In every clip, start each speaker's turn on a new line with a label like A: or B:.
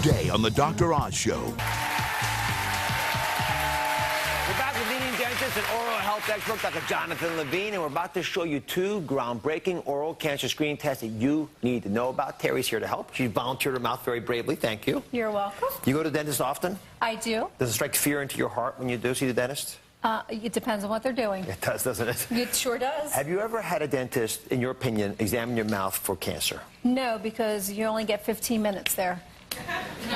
A: today on The Dr. Oz Show.
B: We're back with leading dentist and oral health expert, Dr. Jonathan Levine, and we're about to show you two groundbreaking oral cancer screening tests that you need to know about. Terry's here to help. She volunteered her mouth very bravely. Thank you.
C: You're welcome.
B: You go to the dentist often?
C: I do.
B: Does it strike fear into your heart when you do see the dentist?
C: It depends on what they're doing.
B: It does, doesn't it?
C: It sure does.
B: Have you ever had a dentist, in your opinion, examine your mouth for cancer?
C: No, because you only get 15 minutes there.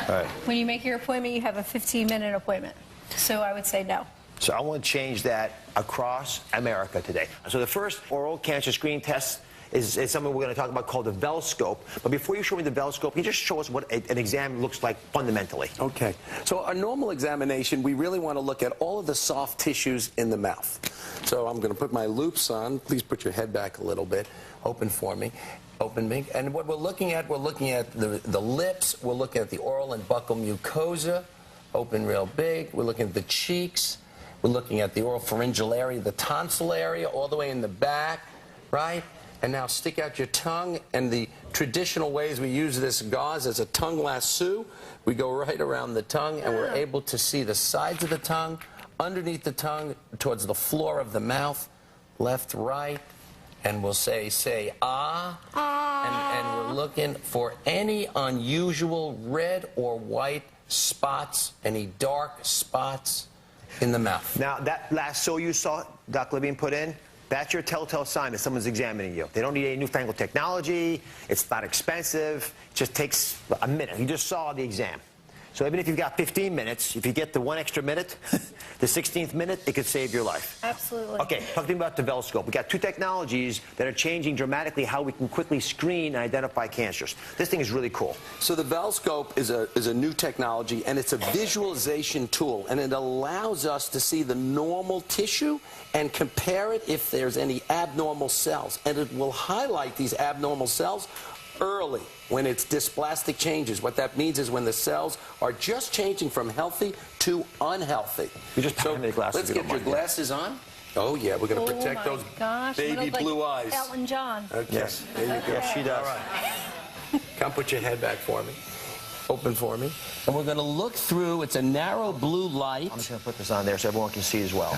B: All right.
C: When you make your appointment, you have a 15-minute appointment. So I would say no.
B: So I want to change that across America today. So the first oral cancer screening test is something we're going to talk about called the Velscope. But before you show me the Velscope, can you just show us what an exam looks like fundamentally?
D: Okay. So a normal examination, we really want to look at all of the soft tissues in the mouth. So I'm going to put my loupes on. Please put your head back a little bit. Open for me. Open me. And what we're looking at the lips. We're looking at the oral and buccal mucosa. Open real big. We're looking at the cheeks. We're looking at the oral pharyngeal area, the tonsil area, all the way in the back, right? And now stick out your tongue, and the traditional ways we use this gauze as a tongue lasso. We go right around the tongue, and we're able to see the sides of the tongue, underneath the tongue, towards the floor of the mouth, left, right, and we'll say ah, and we're looking for any unusual red or white spots, any dark spots in the mouth.
B: Now, that lasso you saw Dr. Levine put in, that's your telltale sign that someone's examining you. They don't need any newfangled technology. It's not expensive. It just takes a minute. You just saw the exam. So even if you've got 15 minutes, if you get the one extra minute, the 16th minute, it could save your life.
C: Absolutely.
B: Okay, talk to me about the Velscope. We've got two technologies that are changing dramatically how we can quickly screen and identify cancers. This thing is really cool.
D: So the Velscope is a new technology, and it's a visualization tool, and it allows us to see the normal tissue and compare it if there's any abnormal cells. And it will highlight these abnormal cells early when it's dysplastic changes. What that means is when the cells are just changing from healthy to unhealthy.
B: You just pass me the glasses.
D: Let's get your glasses on. Oh, yeah, we're going to protect those baby blue eyes.
C: Elton John.
D: Okay.
B: Yes.
D: There you go.
B: Yes, she does.
D: All right. Come put your head back for me. Open for me. And we're going to look through. It's a narrow blue light.
B: I'm just going to put this on there so everyone can see as well.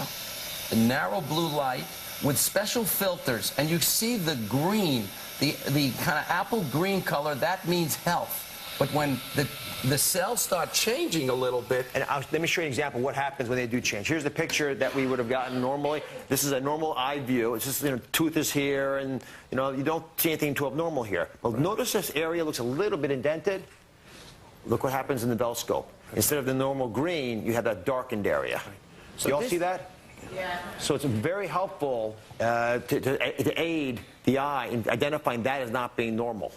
D: A narrow blue light with special filters. And you see the green, the kind of apple green color. That means health. But when the cells start changing a little bit...
B: And let me show you an example of what happens when they do change. Here's the picture that we would have gotten normally. This is a normal eye view. It's just, tooth is here, and, you don't see anything too abnormal here. Well, notice this area looks a little bit indented. Look what happens in the Velscope. Instead of the normal green, you have that darkened area. So you all see that? Yeah. So it's very helpful to aid the eye in identifying that as not being normal.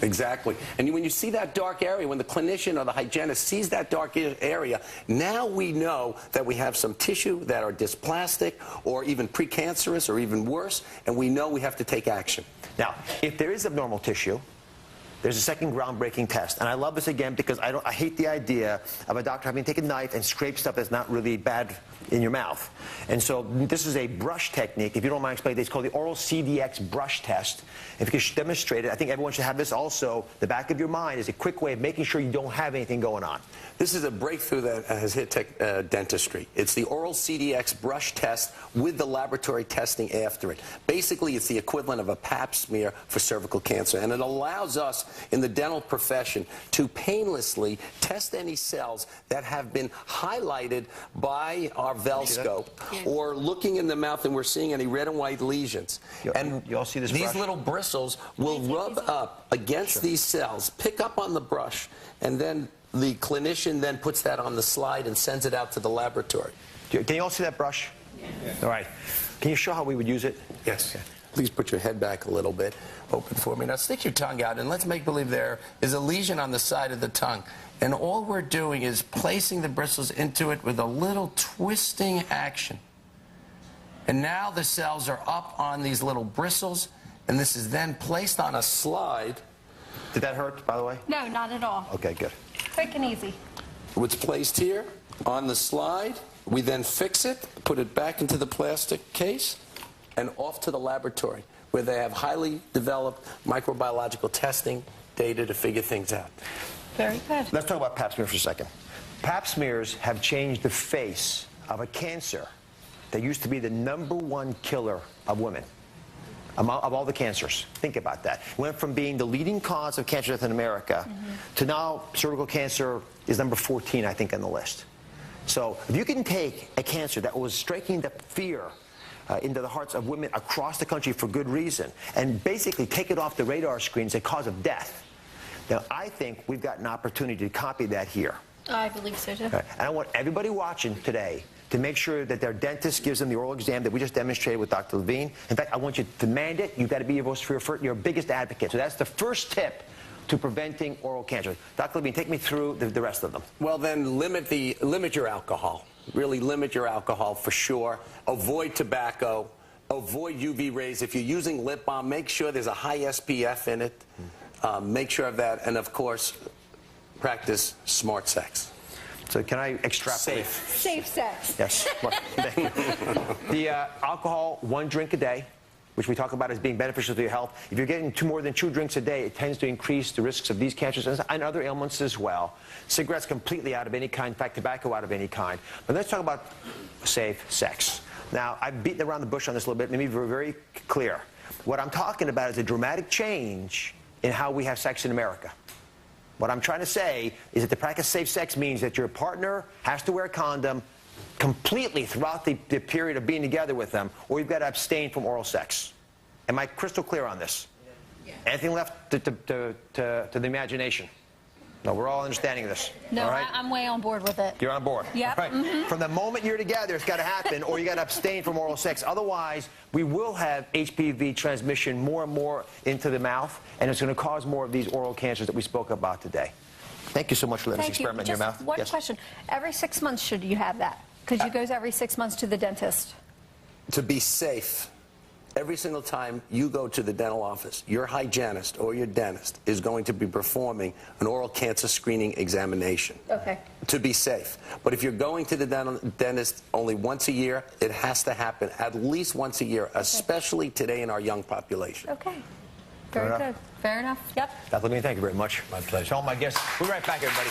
D: Exactly. And when you see that dark area, when the clinician or the hygienist sees that dark area, now we know that we have some tissue that are dysplastic or even precancerous or even worse, and we know we have to take action.
B: Now, if there is abnormal tissue, there's a second groundbreaking test. And I love this again because I hate the idea of a doctor having to take a knife and scrape stuff that's not really bad in your mouth. And so this is a brush technique. If you don't mind explaining, it's called the oral CDX brush test. If you can demonstrate it, I think everyone should have this also. The back of your mind is a quick way of making sure you don't have anything going on.
D: This is a breakthrough that has hit dentistry. It's the oral CDX brush test with the laboratory testing after it. Basically, it's the equivalent of a pap smear for cervical cancer, and it allows us in the dental profession to painlessly test any cells that have been highlighted by our Velscope, or looking in the mouth and we're seeing any red and white lesions.
B: You all see this
D: these
B: brush?
D: Little bristles will rub up against these cells, pick up on the brush, and then the clinician then puts that on the slide and sends it out to the laboratory.
B: Can you all see that brush? Yeah. All right. Can you show how we would use it?
D: Yes. Please put your head back a little bit. Open for me. Now stick your tongue out and let's make believe there is a lesion on the side of the tongue. And all we're doing is placing the bristles into it with a little twisting action. And now the cells are up on these little bristles, and this is then placed on a slide.
B: Did that hurt, by the way?
C: No, not at all.
B: Okay, good.
C: Quick and easy.
D: It's placed here on the slide. We then fix it, put it back into the plastic case, and off to the laboratory, where they have highly developed microbiological testing data to figure things out.
C: Very good.
B: Let's talk about pap smears for a second. Pap smears have changed the face of a cancer that used to be the #1 killer of women, of all the cancers. Think about that. It went from being the leading cause of cancer death in America to now cervical cancer is number 14, I think, on the list. So if you can take a cancer that was striking the fear into the hearts of women across the country for good reason and basically take it off the radar screens as a cause of death, now I think we've got an opportunity to copy that here.
C: I believe so, too.
B: And I want everybody watching today to make sure that their dentist gives them the oral exam that we just demonstrated with Dr. Levine. In fact, I want you to demand it. You've got to be your biggest advocate. So that's the first tip to preventing oral cancer. Dr. Levine, take me through the rest of them.
D: Well, then limit your alcohol. Really limit your alcohol for sure. Avoid tobacco. Avoid UV rays. If you're using lip balm, make sure there's a high SPF in it. Make sure of that. And, of course, practice smart sex.
B: So can I extrapolate?
C: Safe sex.
B: Yes. The alcohol, 1 drink a day, which we talk about as being beneficial to your health. If you're getting more than 2 drinks a day, it tends to increase the risks of these cancers and other ailments as well. Cigarettes completely out of any kind, in fact, tobacco out of any kind. But let's talk about safe sex. Now, I've beaten around the bush on this a little bit. Let me be very clear. What I'm talking about is a dramatic change in how we have sex in America. What I'm trying to say is that the practice of safe sex means that your partner has to wear a condom completely throughout the period of being together with them, or you've got to abstain from oral sex. Am I crystal clear on this? Yeah. Anything left to the imagination? No, we're all understanding this.
C: No,
B: all right?
C: I'm way on board with it.
B: You're on board.
C: Yep.
B: Right. From the moment you're together, it's got to happen, or you got to abstain from oral sex. Otherwise, we will have HPV transmission more and more into the mouth, and it's going to cause more of these oral cancers that we spoke about today. Thank you so much for letting us experiment in your mouth.
C: One question. Every 6 months, should you have that? Because you go every 6 months to the dentist.
D: To be safe, every single time you go to the dental office, your hygienist or your dentist is going to be performing an oral cancer screening examination.
C: Okay.
D: To be safe. But if you're going to the dentist only once a year, it has to happen at least once a year, especially today in our young population.
C: Okay. Very good. Fair enough. Yep.
B: Dr. Levine, thank you very much.
D: My pleasure.
B: To all my guests. We'll be right back, everybody.